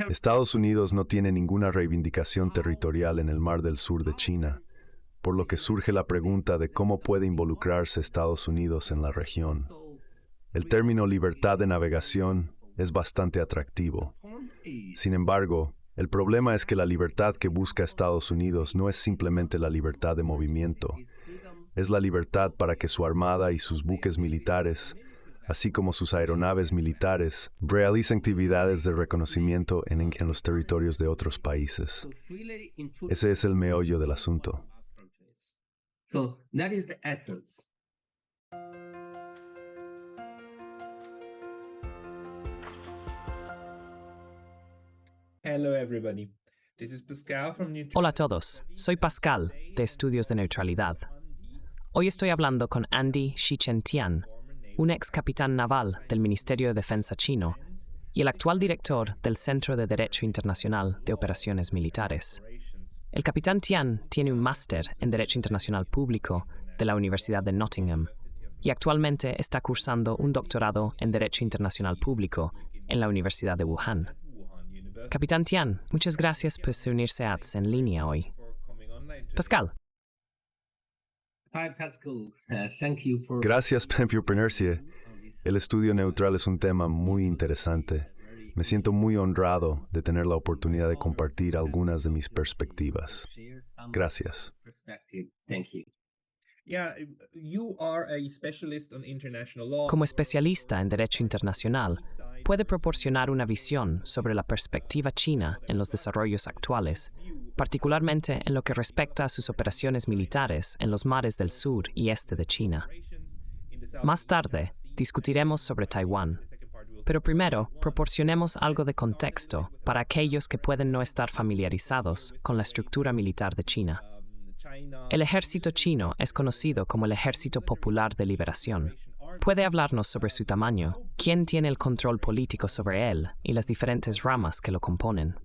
Estados Unidos no tiene ninguna reivindicación territorial en el Mar del Sur de China, por lo que surge la pregunta de cómo puede involucrarse Estados Unidos en la región. El término libertad de navegación es bastante atractivo. Sin embargo, el problema es que la libertad que busca Estados Unidos no es simplemente la libertad de movimiento. Es la libertad para que su armada y sus buques militares, así como sus aeronaves militares, realicen actividades de reconocimiento en los territorios de otros países. Ese es el meollo del asunto. Hello everybody. This is Pascal from Hola a todos, soy Pascal, de Estudios de Neutralidad. Hoy estoy hablando con Andy Xichen-Tian, un ex capitán naval del Ministerio de Defensa chino y el actual director del Centro de Derecho Internacional de Operaciones Militares. El capitán Tian tiene un máster en Derecho Internacional Público de la Universidad de Nottingham y actualmente está cursando un doctorado en Derecho Internacional Público en la Universidad de Wuhan. Capitán Tian, muchas gracias por unirse a ATS en línea hoy. Pascal. Gracias por ponerse. El estudio neutral es un tema muy interesante. Me siento muy honrado de tener la oportunidad de compartir algunas de mis perspectivas. Gracias. Como especialista en Derecho Internacional, puede proporcionar una visión sobre la perspectiva china en los desarrollos actuales, particularmente en lo que respecta a sus operaciones militares en los mares del sur y este de China. Más tarde, discutiremos sobre Taiwán, pero primero proporcionemos algo de contexto para aquellos que pueden no estar familiarizados con la estructura militar de China. El ejército chino es conocido como el Ejército Popular de Liberación. ¿Puede hablarnos sobre su tamaño, quién tiene el control político sobre él y las diferentes ramas que lo componen?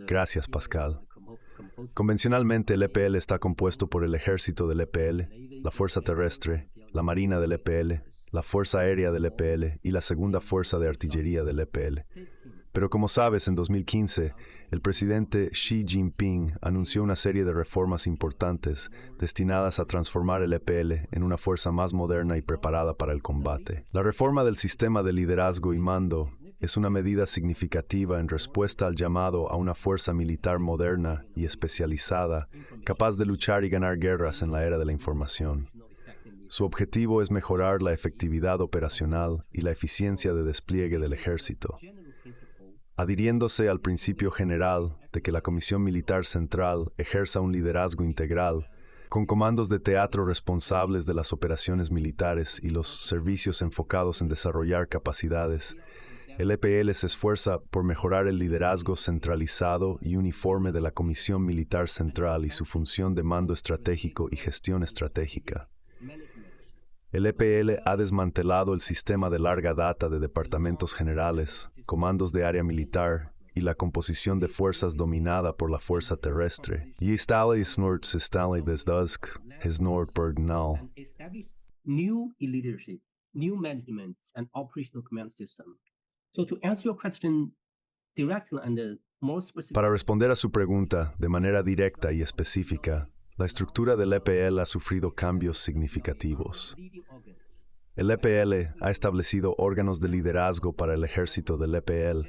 Gracias, Pascal. Convencionalmente, el EPL está compuesto por el ejército del EPL, la fuerza terrestre, la marina del EPL, la fuerza aérea del EPL y la segunda fuerza de artillería del EPL. Pero como sabes, en 2015, el presidente Xi Jinping anunció una serie de reformas importantes destinadas a transformar el EPL en una fuerza más moderna y preparada para el combate. La reforma del sistema de liderazgo y mando es una medida significativa en respuesta al llamado a una fuerza militar moderna y especializada, capaz de luchar y ganar guerras en la era de la información. Su objetivo es mejorar la efectividad operacional y la eficiencia de despliegue del ejército, adhiriéndose al principio general de que la Comisión Militar Central ejerza un liderazgo integral, con comandos de teatro responsables de las operaciones militares y los servicios enfocados en desarrollar capacidades. El EPL se esfuerza por mejorar el liderazgo centralizado y uniforme de la Comisión Militar Central y su función de mando estratégico y gestión estratégica. El EPL ha desmantelado el sistema de larga data de departamentos generales, comandos de área militar y la composición de fuerzas dominada por la fuerza terrestre. Y está desde Nordbergnal. New leadership, new management and operational command system. So to answer your question directly and more specific. Para responder a su pregunta de manera directa y específica, la estructura del EPL ha sufrido cambios significativos. El EPL ha establecido órganos de liderazgo para el ejército del EPL,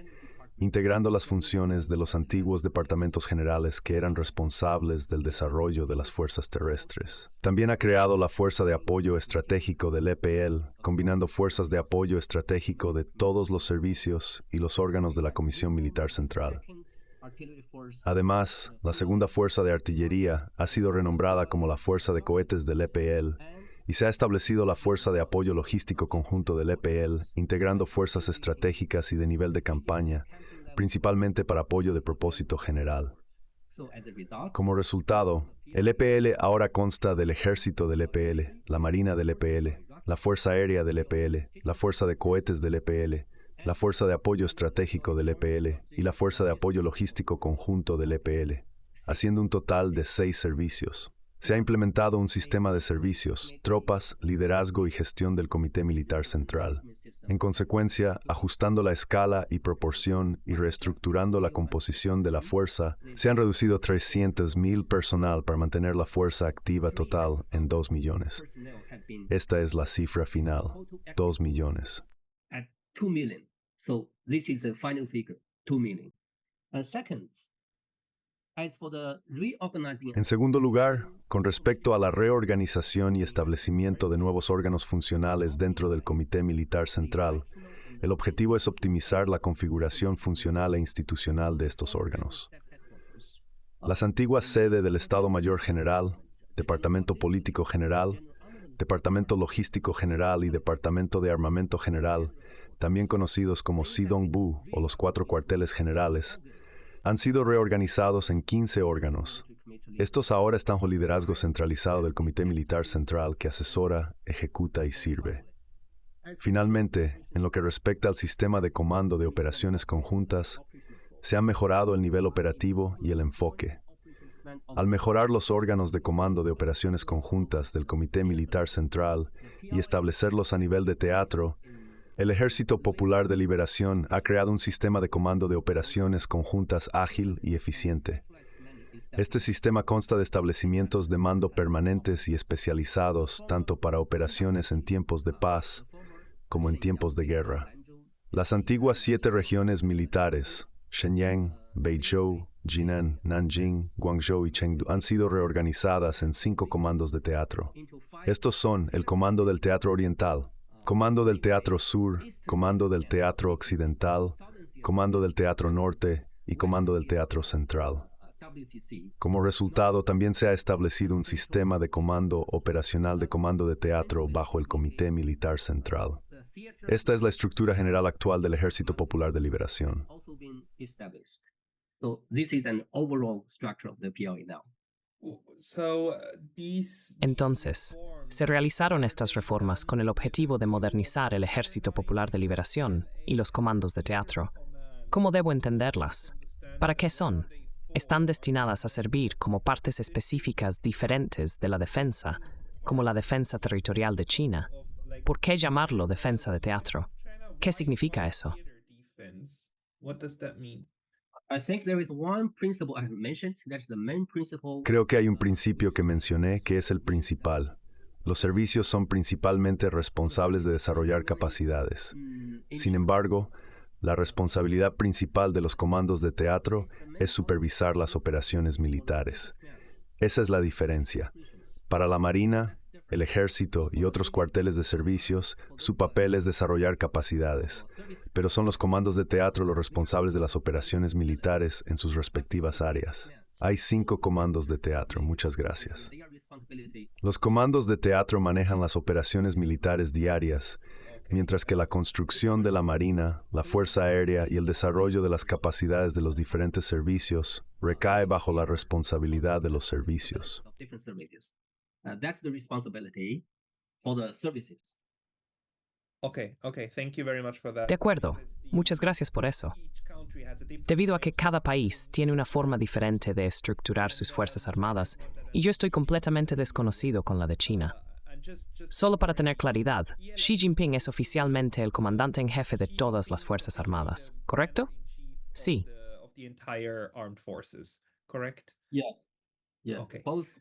integrando las funciones de los antiguos departamentos generales que eran responsables del desarrollo de las fuerzas terrestres. También ha creado la Fuerza de Apoyo Estratégico del EPL, combinando fuerzas de apoyo estratégico de todos los servicios y los órganos de la Comisión Militar Central. Además, la segunda fuerza de artillería ha sido renombrada como la Fuerza de Cohetes del EPL y se ha establecido la Fuerza de Apoyo Logístico Conjunto del EPL, integrando fuerzas estratégicas y de nivel de campaña, principalmente para apoyo de propósito general. Como resultado, el EPL ahora consta del Ejército del EPL, la Marina del EPL, la Fuerza Aérea del EPL, la Fuerza de Cohetes del EPL, la Fuerza de Apoyo Estratégico del EPL y la Fuerza de Apoyo Logístico Conjunto del EPL, haciendo un total de 6 servicios. Se ha implementado un sistema de servicios, tropas, liderazgo y gestión del Comité Militar Central. En consecuencia, ajustando la escala y proporción y reestructurando la composición de la fuerza, se han reducido 300,000 personal para mantener la fuerza activa total en 2 millones. Esta es la cifra final, 2 millones. At 2 million. So this is the final figure, 2 million. Second, as for the reorganizing. En segundo lugar, con respecto a la reorganización y establecimiento de nuevos órganos funcionales dentro del Comité Militar Central, el objetivo es optimizar la configuración funcional e institucional de estos órganos. Las antiguas sedes del Estado Mayor General, Departamento Político General, Departamento Logístico General y Departamento de Armamento General, también conocidos como Sidong-bu o los 4 cuarteles generales, han sido reorganizados en 15 órganos. Estos ahora están bajo liderazgo centralizado del Comité Militar Central que asesora, ejecuta y sirve. Finalmente, en lo que respecta al sistema de comando de operaciones conjuntas, se ha mejorado el nivel operativo y el enfoque. Al mejorar los órganos de comando de operaciones conjuntas del Comité Militar Central y establecerlos a nivel de teatro, el Ejército Popular de Liberación ha creado un sistema de comando de operaciones conjuntas ágil y eficiente. Este sistema consta de establecimientos de mando permanentes y especializados tanto para operaciones en tiempos de paz como en tiempos de guerra. Las antiguas 7 regiones militares, Shenyang, Beizhou, Jinan, Nanjing, Guangzhou y Chengdu, han sido reorganizadas en 5 comandos de teatro. Estos son el Comando del Teatro Oriental, Comando del Teatro Sur, Comando del Teatro Occidental, Comando del Teatro Norte y Comando del Teatro Central. Como resultado, también se ha establecido un sistema de comando operacional de comando de teatro bajo el Comité Militar Central. Esta es la estructura general actual del Ejército Popular de Liberación. Entonces, se realizaron estas reformas con el objetivo de modernizar el Ejército Popular de Liberación y los comandos de teatro. ¿Cómo debo entenderlas? ¿Para qué son? ¿Están destinadas a servir como partes específicas diferentes de la defensa, como la defensa territorial de China? ¿Por qué llamarlo defensa de teatro? ¿Qué significa eso? Creo que hay un principio que mencioné que es el principal. Los servicios son principalmente responsables de desarrollar capacidades. Sin embargo, la responsabilidad principal de los comandos de teatro es supervisar las operaciones militares. Esa es la diferencia. Para la Marina, el Ejército y otros cuarteles de servicios, su papel es desarrollar capacidades, pero son los comandos de teatro los responsables de las operaciones militares en sus respectivas áreas. Hay 5 comandos de teatro. Muchas gracias. Los comandos de teatro manejan las operaciones militares diarias, mientras que la construcción de la Marina, la Fuerza Aérea y el desarrollo de las capacidades de los diferentes servicios recae bajo la responsabilidad de los servicios. That's the responsibility for the services. Thank you very much for that. De acuerdo. Muchas gracias por eso. Debido a que cada país tiene una forma diferente de estructurar sus fuerzas armadas, y yo estoy completamente desconocido con la de China. Solo para tener claridad, Xi Jinping es oficialmente el comandante en jefe de todas las fuerzas armadas, ¿correcto? Sí. Yes. Yeah. Okay. Both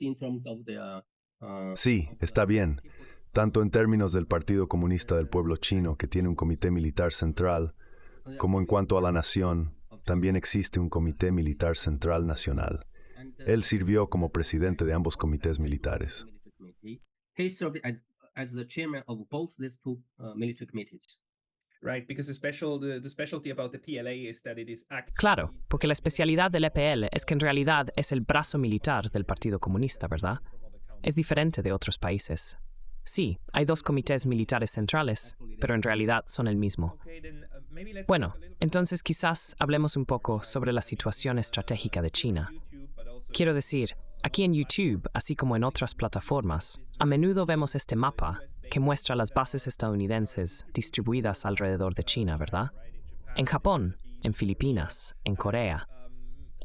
in terms of the. Sí, está bien. Tanto en términos del Partido Comunista del Pueblo Chino, que tiene un comité militar central, como en cuanto a la nación, también existe un comité militar central nacional. Él sirvió como presidente de ambos comités militares. He served as the chairman of both these 2 military committees. Right, because the specialty about the PLA is that it is Claro, porque la especialidad del EPL es que en realidad es el brazo militar del Partido Comunista, ¿verdad? Es diferente de otros países. Sí, hay 2 comités militares centrales, pero en realidad son el mismo. Bueno, entonces quizás hablemos un poco sobre la situación estratégica de China. Quiero decir, aquí en YouTube, así como en otras plataformas, a menudo vemos este mapa que muestra las bases estadounidenses distribuidas alrededor de China, ¿verdad? En Japón, en Filipinas, en Corea.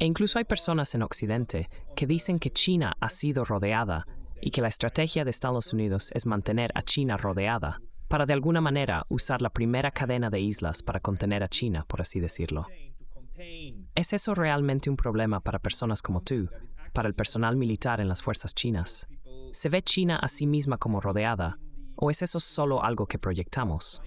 E incluso hay personas en Occidente que dicen que China ha sido rodeada y que la estrategia de Estados Unidos es mantener a China rodeada, para de alguna manera usar la primera cadena de islas para contener a China, por así decirlo. ¿Es eso realmente un problema para personas como tú, para el personal militar en las fuerzas chinas? ¿Se ve China a sí misma como rodeada, o es eso solo algo que proyectamos?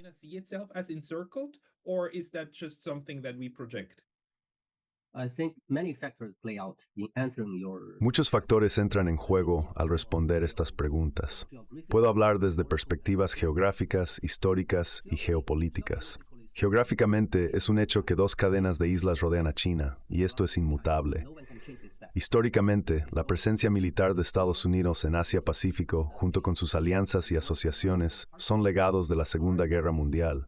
I think many factors play out in answering your Muchos factores entran en juego al responder estas preguntas. Puedo hablar desde perspectivas geográficas, históricas y geopolíticas. Geográficamente, es un hecho que dos cadenas de islas rodean a China, y esto es inmutable. Históricamente, la presencia militar de Estados Unidos en Asia-Pacífico, junto con sus alianzas y asociaciones, son legados de la Segunda Guerra Mundial.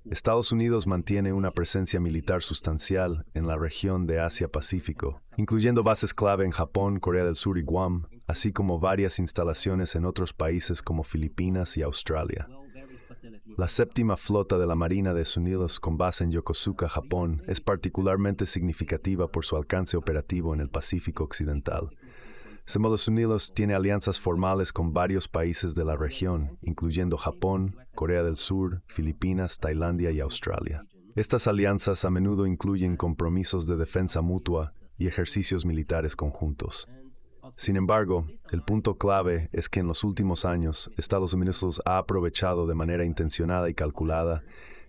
Estados Unidos mantiene una presencia militar sustancial en la región de Asia-Pacífico, incluyendo bases clave en Japón, Corea del Sur y Guam, así como varias instalaciones en otros países como Filipinas y Australia. La séptima flota de la Marina de Estados Unidos con base en Yokosuka, Japón, es particularmente significativa por su alcance operativo en el Pacífico Occidental. Estados Unidos tiene alianzas formales con varios países de la región, incluyendo Japón, Corea del Sur, Filipinas, Tailandia y Australia. Estas alianzas a menudo incluyen compromisos de defensa mutua y ejercicios militares conjuntos. Sin embargo, el punto clave es que en los últimos años, Estados Unidos ha aprovechado de manera intencionada y calculada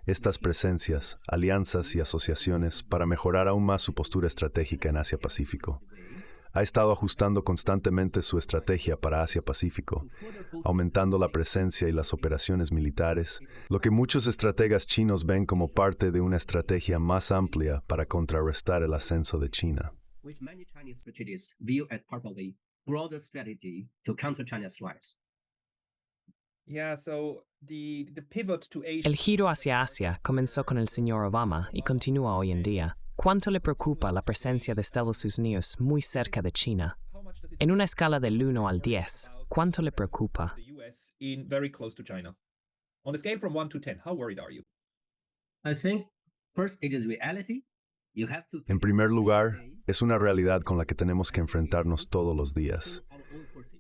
estas presencias, alianzas y asociaciones para mejorar aún más su postura estratégica en Asia-Pacífico. Ha estado ajustando constantemente su estrategia para Asia-Pacífico, aumentando la presencia y las operaciones militares, lo que muchos estrategas chinos ven como parte de una estrategia más amplia para contrarrestar el ascenso de China. which many Chinese strategists view as part of a broader strategy to counter China's rise. El giro hacia Asia comenzó con el señor Obama y continúa hoy en día. ¿Cuánto le preocupa la presencia de Estados Unidos muy cerca de China? En una escala del 1 al 10, ¿cuánto le preocupa? I think first it is reality. You have to En primer lugar, es una realidad con la que tenemos que enfrentarnos todos los días.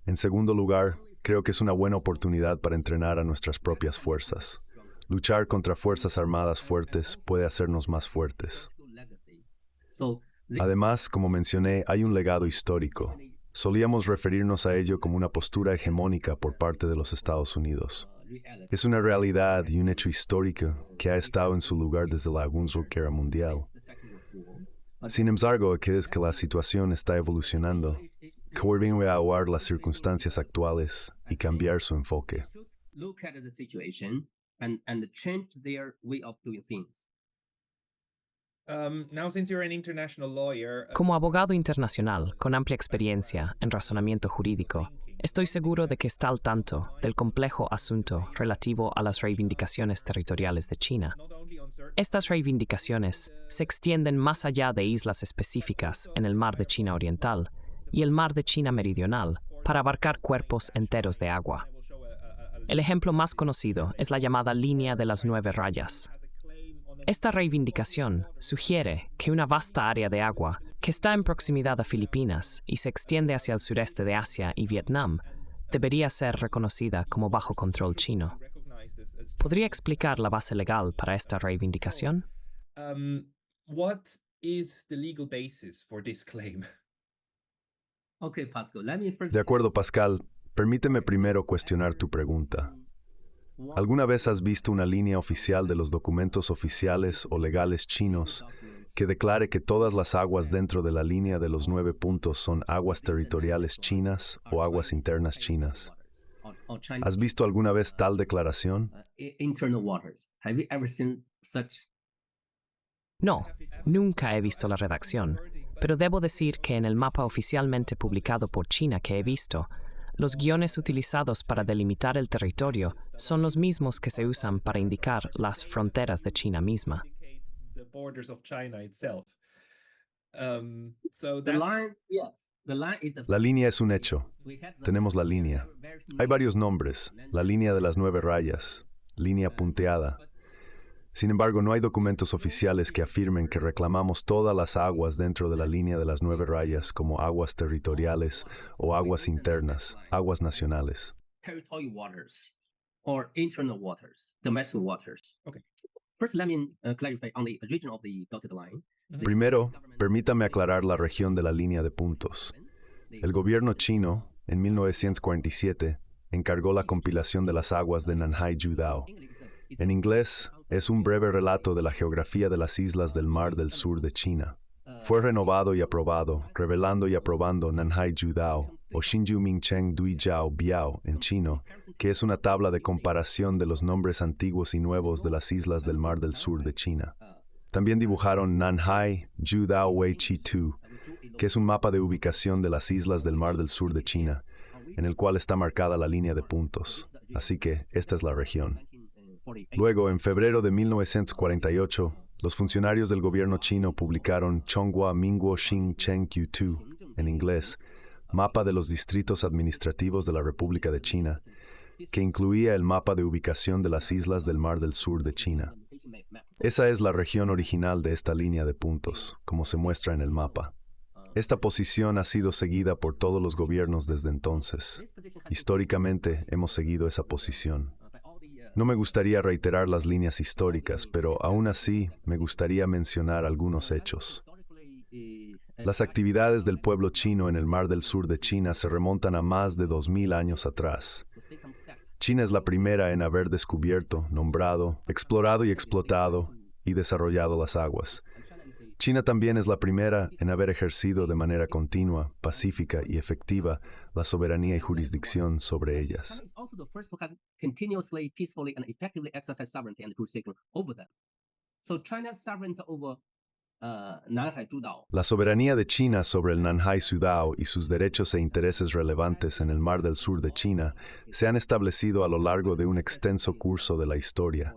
En segundo lugar, creo que es una buena oportunidad para entrenar a nuestras propias fuerzas. Luchar contra fuerzas armadas fuertes puede hacernos más fuertes. Además, como mencioné, hay un legado histórico. Solíamos referirnos a ello como una postura hegemónica por parte de los Estados Unidos. Es una realidad y un hecho histórico que ha estado en su lugar desde la Segunda Guerra Mundial. Sin embargo, que es que la situación está evolucionando, conviene evaluar las circunstancias actuales y cambiar su enfoque. Look at the situation and change their way of doing things. Como abogado internacional con amplia experiencia en razonamiento jurídico, estoy seguro de que está al tanto del complejo asunto relativo a las reivindicaciones territoriales de China. Estas reivindicaciones se extienden más allá de islas específicas en el mar de China Oriental y el mar de China Meridional para abarcar cuerpos enteros de agua. El ejemplo más conocido es la llamada línea de las 9 rayas. Esta reivindicación sugiere que una vasta área de agua que está en proximidad a Filipinas y se extiende hacia el sureste de Asia y Vietnam debería ser reconocida como bajo control chino. ¿Podría explicar la base legal para esta reivindicación? Okay, Pascal, let me first. De acuerdo, Pascal, permíteme primero cuestionar tu pregunta. ¿Alguna vez has visto una línea oficial de los documentos oficiales o legales chinos que declare que todas las aguas dentro de la línea de los 9 puntos son aguas territoriales chinas o aguas internas chinas? ¿Has visto alguna vez tal declaración? Internal waters. Have you ever seen such? No, nunca he visto la redacción, pero debo decir que en el mapa oficialmente publicado por China que he visto, los guiones utilizados para delimitar el territorio son los mismos que se usan para indicar las fronteras de China misma. La línea es un hecho. Tenemos la línea. Hay varios nombres. La línea de las 9 rayas, línea punteada. Sin embargo, no hay documentos oficiales que afirmen que reclamamos todas las aguas dentro de la línea de las 9 rayas como aguas territoriales o aguas internas, aguas nacionales. Territorial waters or internal waters, domestic waters. Okay. First, let me clarify on the region of the dotted line. Primero, permítame aclarar la región de la línea de puntos. El gobierno chino, en 1947, encargó la compilación de las aguas de Nanhai Jiudao. En inglés, es un breve relato de la geografía de las islas del Mar del Sur de China. Fue renovado y aprobado, revelando y aprobando Nanhai Jiudao, o Xinjiu Mingcheng Dui Jiao Biao en chino, que es una tabla de comparación de los nombres antiguos y nuevos de las islas del Mar del Sur de China. También dibujaron Nanhai Jiudao Wei Chi Tu, que es un mapa de ubicación de las islas del Mar del Sur de China, en el cual está marcada la línea de puntos. Así que esta es la región. Luego, en febrero de 1948, los funcionarios del gobierno chino publicaron Chonghua Mingguo Xing Cheng Qiu Tu, en inglés, Mapa de los Distritos Administrativos de la República de China, que incluía el mapa de ubicación de las islas del Mar del Sur de China. Esa es la región original de esta línea de puntos, como se muestra en el mapa. Esta posición ha sido seguida por todos los gobiernos desde entonces. Históricamente, hemos seguido esa posición. No me gustaría reiterar las líneas históricas, pero aún así me gustaría mencionar algunos hechos. Las actividades del pueblo chino en el Mar del Sur de China se remontan a más de 2000 años atrás. China es la primera en haber descubierto, nombrado, explorado y explotado y desarrollado las aguas. China también es la primera en haber ejercido de manera continua, pacífica y efectiva la soberanía y jurisdicción sobre ellas. La soberanía de China sobre el Nanhai Jiudao y sus derechos e intereses relevantes en el Mar del Sur de China se han establecido a lo largo de un extenso curso de la historia.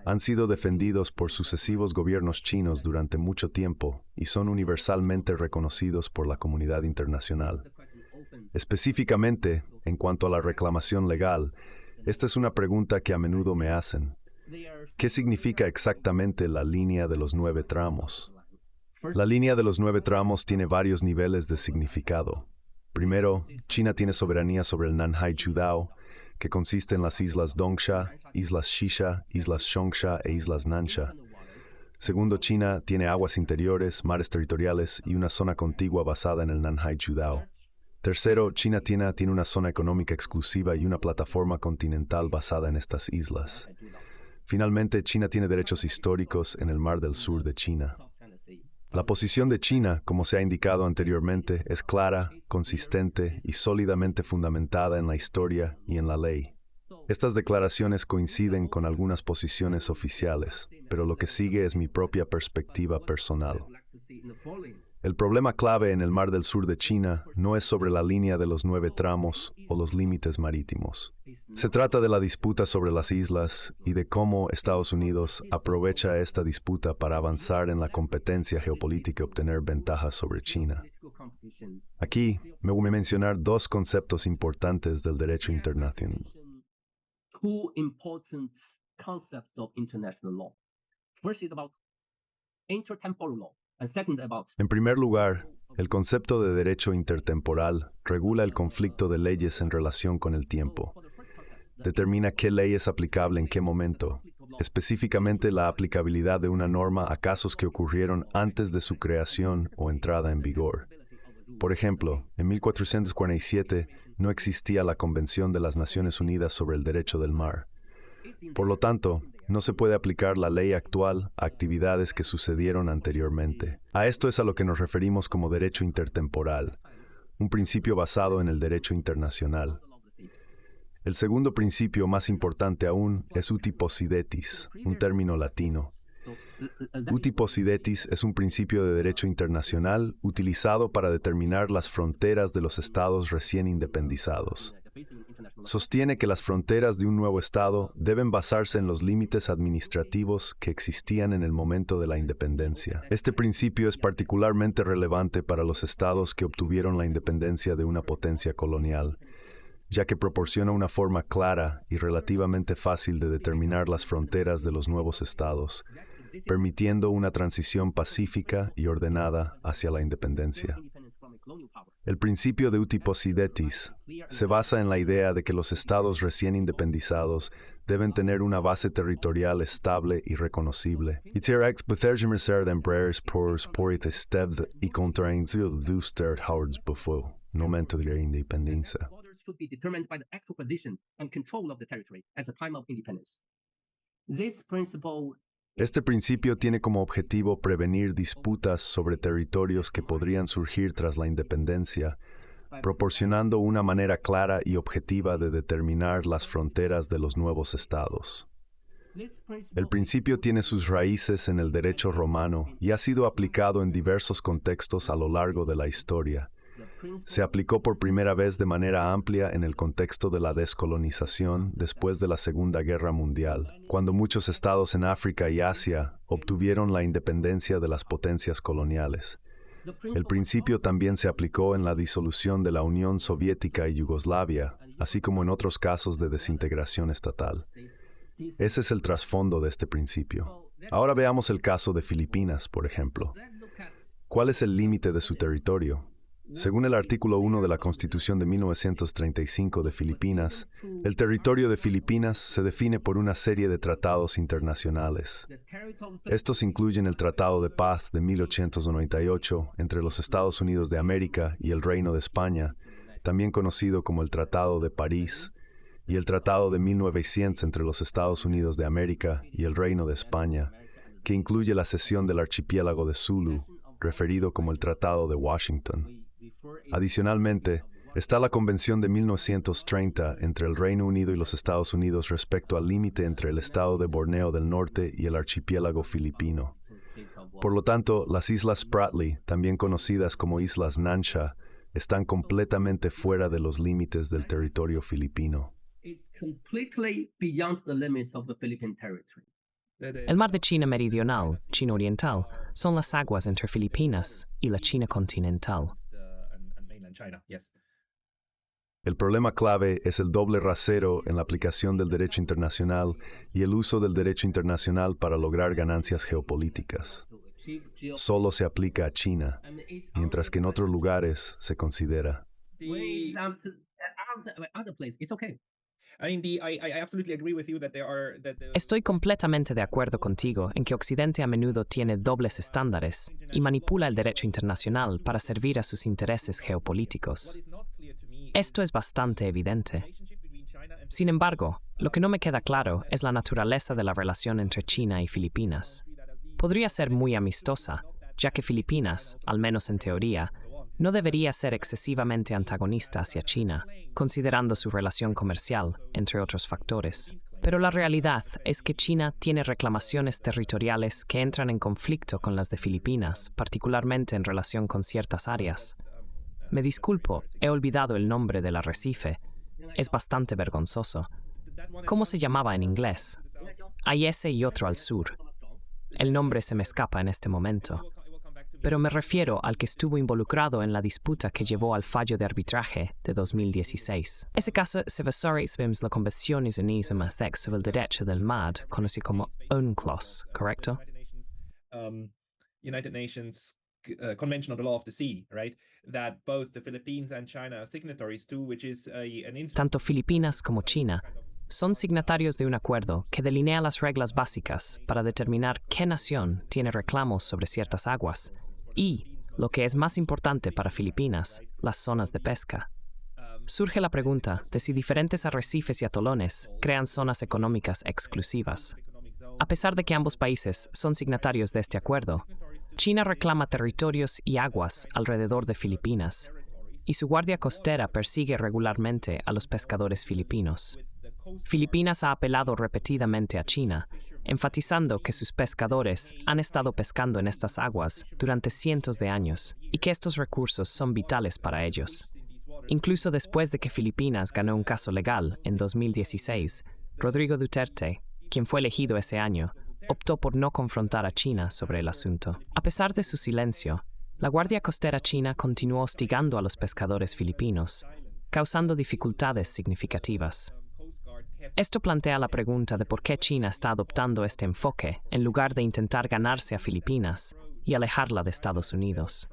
Han sido defendidos por sucesivos gobiernos chinos durante mucho tiempo y son universalmente reconocidos por la comunidad internacional. Específicamente, en cuanto a la reclamación legal, esta es una pregunta que a menudo me hacen. ¿Qué significa exactamente la línea de los 9 tramos? La línea de los 9 tramos tiene varios niveles de significado. Primero, China tiene soberanía sobre el Nanhai Jiudao, que consiste en las islas Dongsha, islas Xisha, islas Xongsha e islas Nansha. Segundo, China tiene aguas interiores, mares territoriales y una zona contigua basada en el Nanhai Jiudao. Tercero, China tiene una zona económica exclusiva y una plataforma continental basada en estas islas. Finalmente, China tiene derechos históricos en el Mar del Sur de China. La posición de China, como se ha indicado anteriormente, es clara, consistente y sólidamente fundamentada en la historia y en la ley. Estas declaraciones coinciden con algunas posiciones oficiales, pero lo que sigue es mi propia perspectiva personal. El problema clave en el Mar del Sur de China no es sobre la línea de los 9 tramos o los límites marítimos. Se trata de la disputa sobre las islas y de cómo Estados Unidos aprovecha esta disputa para avanzar en la competencia geopolítica y obtener ventajas sobre China. Aquí me voy a mencionar 2 conceptos importantes del derecho internacional. Two important concepts of international law. First is about intertemporal law. En primer lugar, el concepto de derecho intertemporal regula el conflicto de leyes en relación con el tiempo. Determina qué ley es aplicable en qué momento, específicamente la aplicabilidad de una norma a casos que ocurrieron antes de su creación o entrada en vigor. Por ejemplo, en 1447 no existía la Convención de las Naciones Unidas sobre el Derecho del Mar. Por lo tanto, no se puede aplicar la ley actual a actividades que sucedieron anteriormente. A esto es a lo que nos referimos como derecho intertemporal, un principio basado en el derecho internacional. El segundo principio, más importante aún, es uti possidetis, un término latino. Uti possidetis es un principio de derecho internacional utilizado para determinar las fronteras de los estados recién independizados. Sostiene que las fronteras de un nuevo estado deben basarse en los límites administrativos que existían en el momento de la independencia. Este principio es particularmente relevante para los estados que obtuvieron la independencia de una potencia colonial, ya que proporciona una forma clara y relativamente fácil de determinar las fronteras de los nuevos estados, permitiendo una transición pacífica y ordenada hacia la independencia. El principio de Uti-Posidetis se basa en la idea de que los estados recién independizados deben tener una base territorial estable y reconocible. Momento de la independencia. Should be determined by the actual position and control of the territory at the time of independence. This principle Este principio tiene como objetivo prevenir disputas sobre territorios que podrían surgir tras la independencia, proporcionando una manera clara y objetiva de determinar las fronteras de los nuevos estados. El principio tiene sus raíces en el derecho romano y ha sido aplicado en diversos contextos a lo largo de la historia. Se aplicó por primera vez de manera amplia en el contexto de la descolonización después de la Segunda Guerra Mundial, cuando muchos estados en África y Asia obtuvieron la independencia de las potencias coloniales. El principio también se aplicó en la disolución de la Unión Soviética y Yugoslavia, así como en otros casos de desintegración estatal. Ese es el trasfondo de este principio. Ahora veamos el caso de Filipinas, por ejemplo. ¿Cuál es el límite de su territorio? Según el artículo 1 de la Constitución de 1935 de Filipinas, el territorio de Filipinas se define por una serie de tratados internacionales. Estos incluyen el Tratado de Paz de 1898 entre los Estados Unidos de América y el Reino de España, también conocido como el Tratado de París, y el Tratado de 1900 entre los Estados Unidos de América y el Reino de España, que incluye la cesión del archipiélago de Sulu, referido como el Tratado de Washington. Adicionalmente, está la Convención de 1930 entre el Reino Unido y los Estados Unidos respecto al límite entre el estado de Borneo del Norte y el archipiélago filipino. Por lo tanto, las Islas Spratly, también conocidas como Islas Nansha, están completamente fuera de los límites del territorio filipino. El mar de China Meridional, China Oriental, son las aguas entre Filipinas y la China continental. El problema clave es el doble rasero en la aplicación del derecho internacional y el uso del derecho internacional para lograr ganancias geopolíticas. Solo se aplica a China, mientras que en otros lugares se considera. Estoy completamente de acuerdo contigo en que Occidente a menudo tiene dobles estándares y manipula el derecho internacional para servir a sus intereses geopolíticos. Esto es bastante evidente. Sin embargo, lo que no me queda claro es la naturaleza de la relación entre China y Filipinas. Podría ser muy amistosa, ya que Filipinas, al menos en teoría, no debería ser excesivamente antagonista hacia China, considerando su relación comercial, entre otros factores. Pero la realidad es que China tiene reclamaciones territoriales que entran en conflicto con las de Filipinas, particularmente en relación con ciertas áreas. Me disculpo, he olvidado el nombre del arrecife. Es bastante vergonzoso. ¿Cómo se llamaba en inglés? Hay ese y otro al sur. El nombre se me escapa en este momento. Pero me refiero al que estuvo involucrado en la disputa que llevó al fallo de arbitraje de 2016. Ese caso se basó en la Convención Unida sobre el Derecho del Mar, conocido como UNCLOS, ¿correcto? United Nations Convention on the Law of the Sea, right? That both the Philippines and China are signatories to, which is Tanto Filipinas como China son signatarios de un acuerdo que delinea las reglas básicas para determinar qué nación tiene reclamos sobre ciertas aguas y, lo que es más importante para Filipinas, las zonas de pesca. Surge la pregunta de si diferentes arrecifes y atolones crean zonas económicas exclusivas. A pesar de que ambos países son signatarios de este acuerdo, China reclama territorios y aguas alrededor de Filipinas, y su guardia costera persigue regularmente a los pescadores filipinos. Filipinas ha apelado repetidamente a China, enfatizando que sus pescadores han estado pescando en estas aguas durante cientos de años y que estos recursos son vitales para ellos. Incluso después de que Filipinas ganó un caso legal en 2016, Rodrigo Duterte, quien fue elegido ese año, optó por no confrontar a China sobre el asunto. A pesar de su silencio, la Guardia Costera china continuó hostigando a los pescadores filipinos, causando dificultades significativas. Esto plantea la pregunta de por qué China está adoptando este enfoque en lugar de intentar ganarse a Filipinas y alejarla de Estados Unidos.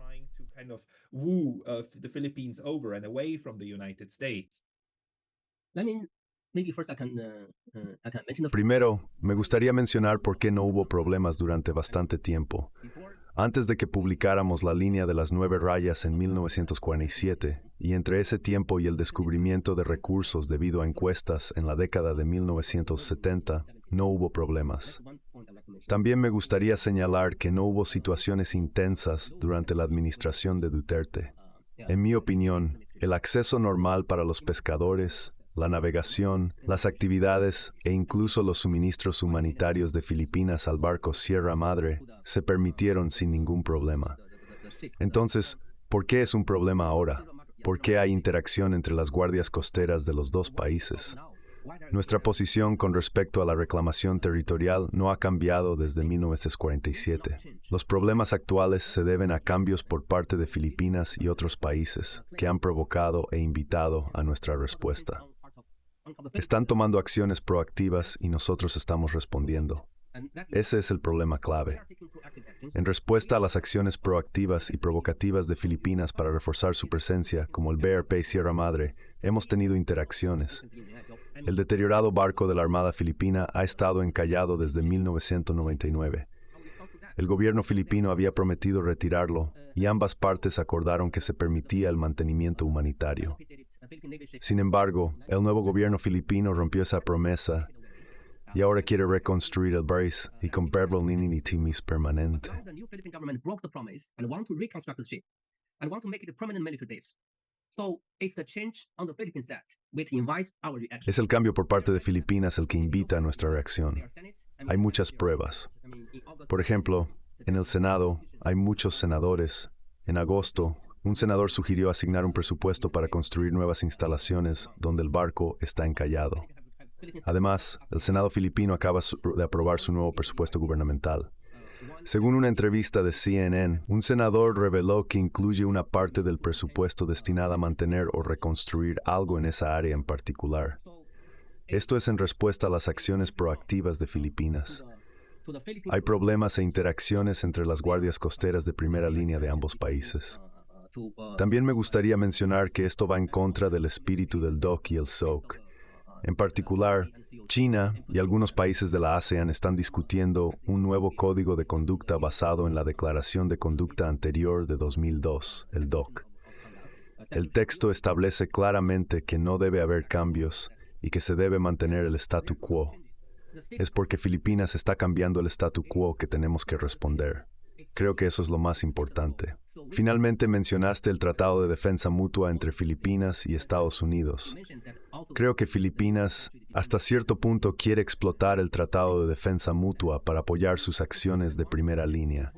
Primero, me gustaría mencionar por qué no hubo problemas durante bastante tiempo. Antes de que publicáramos la línea de las 9 rayas en 1947, y entre ese tiempo y el descubrimiento de recursos debido a encuestas en la década de 1970, no hubo problemas. También me gustaría señalar que no hubo situaciones intensas durante la administración de Duterte. En mi opinión, el acceso normal para los pescadores, la navegación, las actividades e incluso los suministros humanitarios de Filipinas al barco Sierra Madre se permitieron sin ningún problema. Entonces, ¿por qué es un problema ahora? ¿Por qué hay interacción entre las guardias costeras de los dos países? Nuestra posición con respecto a la reclamación territorial no ha cambiado desde 1947. Los problemas actuales se deben a cambios por parte de Filipinas y otros países que han provocado e invitado a nuestra respuesta. Están tomando acciones proactivas y nosotros estamos respondiendo. Ese es el problema clave. En respuesta a las acciones proactivas y provocativas de Filipinas para reforzar su presencia, como el BRP Sierra Madre, hemos tenido interacciones. El deteriorado barco de la Armada Filipina ha estado encallado desde 1999. El gobierno filipino había prometido retirarlo y ambas partes acordaron que se permitía el mantenimiento humanitario. Sin embargo, el nuevo gobierno filipino rompió esa promesa y ahora quiere reconstruir el base y convertirlo en unidad permanente. Es el cambio por parte de Filipinas el que invita a nuestra reacción. Hay muchas pruebas. Por ejemplo, en el Senado hay muchos senadores. En agosto, un senador sugirió asignar un presupuesto para construir nuevas instalaciones donde el barco está encallado. Además, el Senado filipino acaba de aprobar su nuevo presupuesto gubernamental. Según una entrevista de CNN, un senador reveló que incluye una parte del presupuesto destinada a mantener o reconstruir algo en esa área en particular. Esto es en respuesta a las acciones proactivas de Filipinas. Hay problemas e interacciones entre las guardias costeras de primera línea de ambos países. También me gustaría mencionar que esto va en contra del espíritu del DOC y el SOC. En particular, China y algunos países de la ASEAN están discutiendo un nuevo código de conducta basado en la Declaración de Conducta Anterior de 2002, el DOC. El texto establece claramente que no debe haber cambios y que se debe mantener el statu quo. Es porque Filipinas está cambiando el statu quo que tenemos que responder. Creo que eso es lo más importante. Finalmente mencionaste el Tratado de Defensa Mutua entre Filipinas y Estados Unidos. Creo que Filipinas, hasta cierto punto, quiere explotar el Tratado de Defensa Mutua para apoyar sus acciones de primera línea.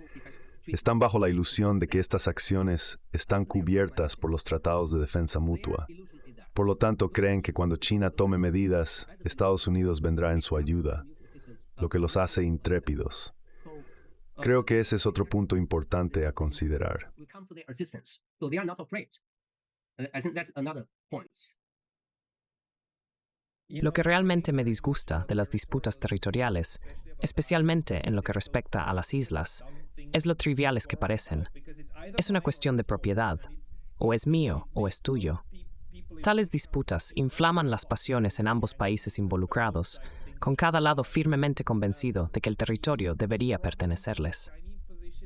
Están bajo la ilusión de que estas acciones están cubiertas por los tratados de defensa mutua. Por lo tanto, creen que cuando China tome medidas, Estados Unidos vendrá en su ayuda, lo que los hace intrépidos. Creo que ese es otro punto importante a considerar. Lo que realmente me disgusta de las disputas territoriales, especialmente en lo que respecta a las islas, es lo triviales que parecen. Es una cuestión de propiedad. O es mío o es tuyo. Tales disputas inflaman las pasiones en ambos países involucrados, con cada lado firmemente convencido de que el territorio debería pertenecerles.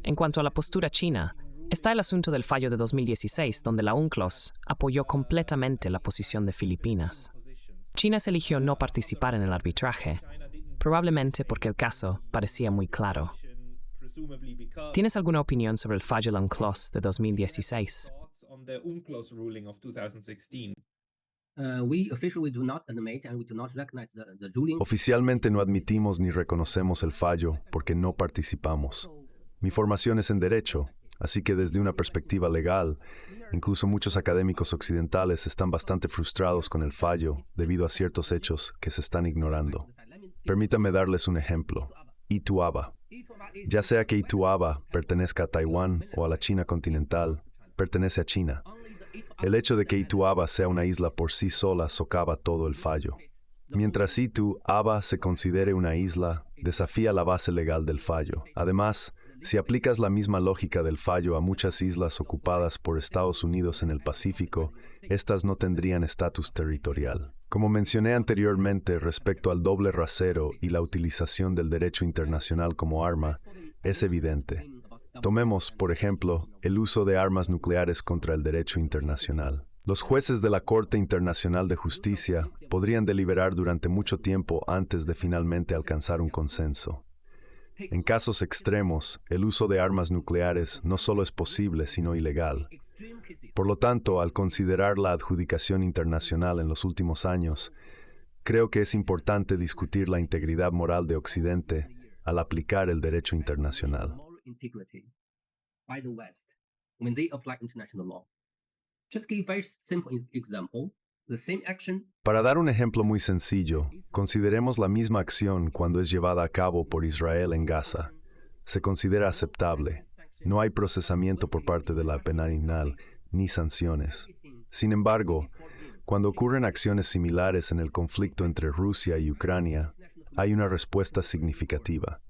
En cuanto a la postura china, está el asunto del fallo de 2016, donde la UNCLOS apoyó completamente la posición de Filipinas. China se eligió no participar en el arbitraje, probablemente porque el caso parecía muy claro. ¿Tienes alguna opinión sobre el fallo de la UNCLOS de 2016? Oficialmente no admitimos ni reconocemos el fallo porque no participamos. Mi formación es en Derecho, así que desde una perspectiva legal, incluso muchos académicos occidentales están bastante frustrados con el fallo debido a ciertos hechos que se están ignorando. Permítanme darles un ejemplo. Ituaba. Ya sea que Ituaba pertenezca a Taiwán o a la China continental, pertenece a China. el hecho de que Itu-Aba sea una isla por sí sola socava todo el fallo. Mientras Itu-Aba se considere una isla, desafía la base legal del fallo. Además, si aplicas la misma lógica del fallo a muchas islas ocupadas por Estados Unidos en el Pacífico, estas no tendrían estatus territorial. Como mencioné anteriormente respecto al doble rasero y la utilización del derecho internacional como arma, es evidente. Tomemos, por ejemplo, el uso de armas nucleares contra el derecho internacional. Los jueces de la Corte Internacional de Justicia podrían deliberar durante mucho tiempo antes de finalmente alcanzar un consenso. En casos extremos, el uso de armas nucleares no solo es posible, sino ilegal. Por lo tanto, al considerar la adjudicación internacional en los últimos años, creo que es importante discutir la integridad moral de Occidente al aplicar el derecho internacional. Para dar un ejemplo muy sencillo, consideremos la misma acción cuando es llevada a cabo por Israel en Gaza. Se considera aceptable. No hay procesamiento por parte de la penal ni sanciones. Sin embargo, cuando ocurren acciones similares en el conflicto entre Rusia y Ucrania, hay una respuesta significativa.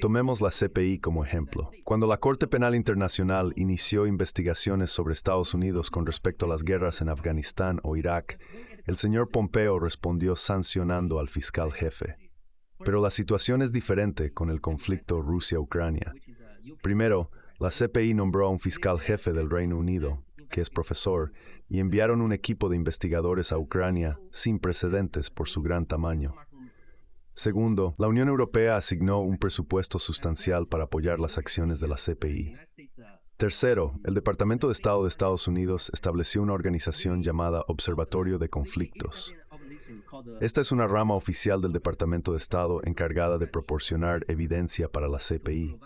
Tomemos la CPI como ejemplo. Cuando la Corte Penal Internacional inició investigaciones sobre Estados Unidos con respecto a las guerras en Afganistán o Irak, el señor Pompeo respondió sancionando al fiscal jefe. Pero la situación es diferente con el conflicto Rusia-Ucrania. Primero, la CPI nombró a un fiscal jefe del Reino Unido, que es profesor, y enviaron un equipo de investigadores a Ucrania sin precedentes por su gran tamaño. Segundo, la Unión Europea asignó un presupuesto sustancial para apoyar las acciones de la CPI. Tercero, el Departamento de Estado de Estados Unidos estableció una organización llamada Observatorio de Conflictos. Esta es una rama oficial del Departamento de Estado encargada de proporcionar evidencia para la CPI.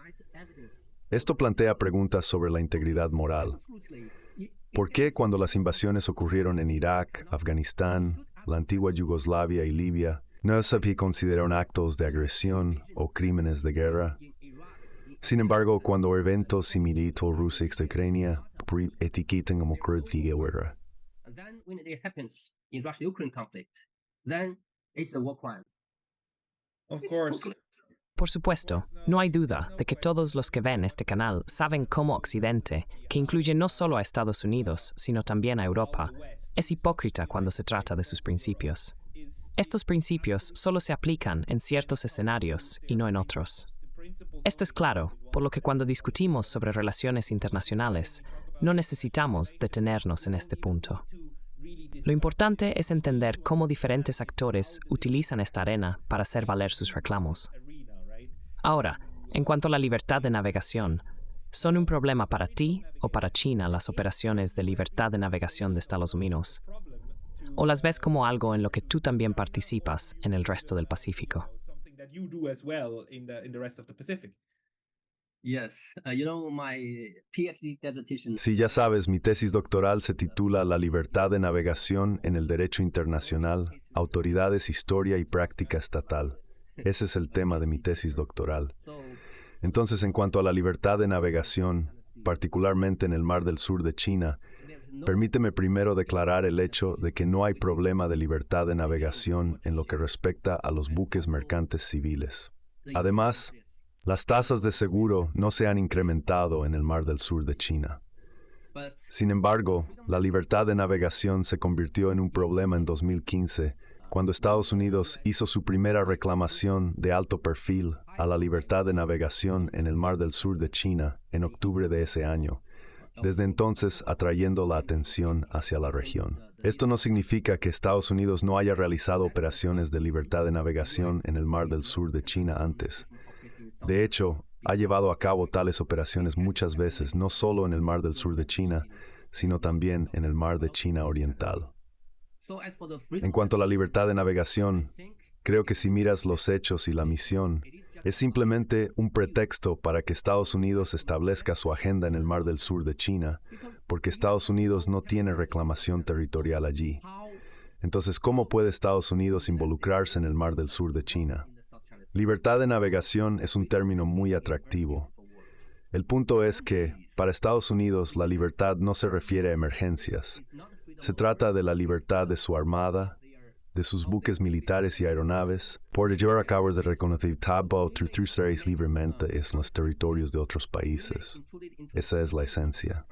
Esto plantea preguntas sobre la integridad moral. ¿Por qué cuando las invasiones ocurrieron en Irak, Afganistán, la antigua Yugoslavia y Libia, no se consideraron actos de agresión o crímenes de guerra? Sin embargo, cuando eventos similares a Rusia y Ucrania etiquetan como guerra. Of course. Por supuesto, no hay duda de que todos los que ven este canal saben cómo Occidente, que incluye no solo a Estados Unidos, sino también a Europa, es hipócrita cuando se trata de sus principios. Estos principios solo se aplican en ciertos escenarios y no en otros. Esto es claro, por lo que cuando discutimos sobre relaciones internacionales, no necesitamos detenernos en este punto. Lo importante es entender cómo diferentes actores utilizan esta arena para hacer valer sus reclamos. Ahora, en cuanto a la libertad de navegación, ¿son un problema para ti o para China las operaciones de libertad de navegación de Estados Unidos? ¿O las ves como algo en lo que tú también participas en el resto del Pacífico? Sí, ya sabes, mi tesis doctoral se titula La libertad de navegación en el derecho internacional, autoridades, historia y práctica estatal. Ese es el tema de mi tesis doctoral. Entonces, en cuanto a la libertad de navegación, particularmente en el Mar del Sur de China, permíteme primero declarar el hecho de que no hay problema de libertad de navegación en lo que respecta a los buques mercantes civiles. Además, las tasas de seguro no se han incrementado en el Mar del Sur de China. Sin embargo, la libertad de navegación se convirtió en un problema en 2015, cuando Estados Unidos hizo su primera reclamación de alto perfil a la libertad de navegación en el Mar del Sur de China en octubre de ese año, desde entonces atrayendo la atención hacia la región. Esto no significa que Estados Unidos no haya realizado operaciones de libertad de navegación en el Mar del Sur de China antes. De hecho, ha llevado a cabo tales operaciones muchas veces, no solo en el Mar del Sur de China, sino también en el Mar de China Oriental. En cuanto a la libertad de navegación, creo que si miras los hechos y la misión, es simplemente un pretexto para que Estados Unidos establezca su agenda en el Mar del Sur de China, porque Estados Unidos no tiene reclamación territorial allí. Entonces, ¿cómo puede Estados Unidos involucrarse en el Mar del Sur de China? Libertad de navegación es un término muy atractivo. El punto es que, para Estados Unidos, la libertad no se refiere a emergencias. Se trata de la libertad de su armada, de sus buques militares y aeronaves, por llevar a cabo el reconocimiento o traducirse libremente en los territorios de otros países. Esa es la esencia.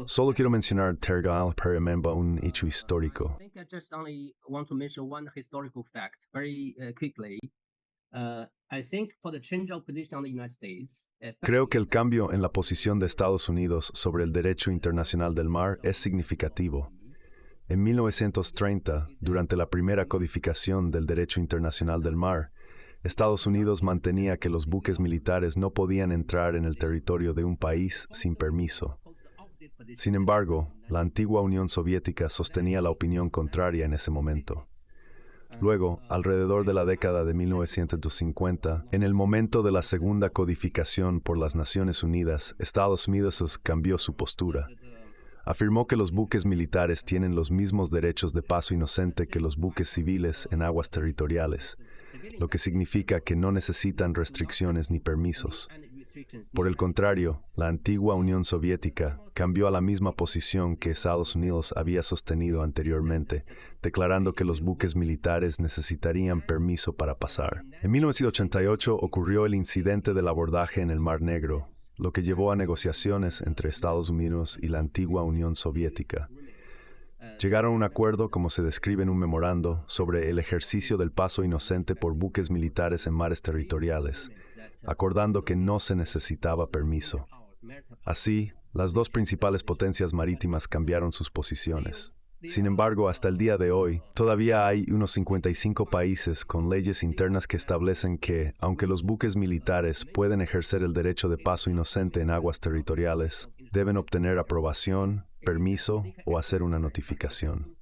Solo quiero mencionar Tergal Perimemba un hecho histórico. I think I just only want to mention one historical fact very quickly. I think for the change of position on the United States, Creo que el cambio en la posición de Estados Unidos sobre el derecho internacional del mar es significativo. En 1930, durante la primera codificación del derecho internacional del mar, Estados Unidos mantenía que los buques militares no podían entrar en el territorio de un país sin permiso. Sin embargo, la antigua Unión Soviética sostenía la opinión contraria en ese momento. Luego, alrededor de la década de 1950, en el momento de la segunda codificación por las Naciones Unidas, Estados Unidos cambió su postura. Afirmó que los buques militares tienen los mismos derechos de paso inocente que los buques civiles en aguas territoriales, lo que significa que no necesitan restricciones ni permisos. Por el contrario, la antigua Unión Soviética cambió a la misma posición que Estados Unidos había sostenido anteriormente, declarando que los buques militares necesitarían permiso para pasar. En 1988 ocurrió el incidente del abordaje en el Mar Negro, lo que llevó a negociaciones entre Estados Unidos y la antigua Unión Soviética. Llegaron a un acuerdo, como se describe en un memorando, sobre el ejercicio del paso inocente por buques militares en mares territoriales, acordando que no se necesitaba permiso. Así, las dos principales potencias marítimas cambiaron sus posiciones. Sin embargo, hasta el día de hoy, todavía hay unos 55 países con leyes internas que establecen que, aunque los buques militares pueden ejercer el derecho de paso inocente en aguas territoriales, deben obtener aprobación, permiso o hacer una notificación.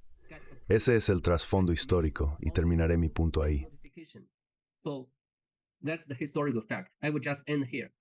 Ese es el trasfondo histórico y terminaré mi punto ahí. So that's the historical fact. I will just end here.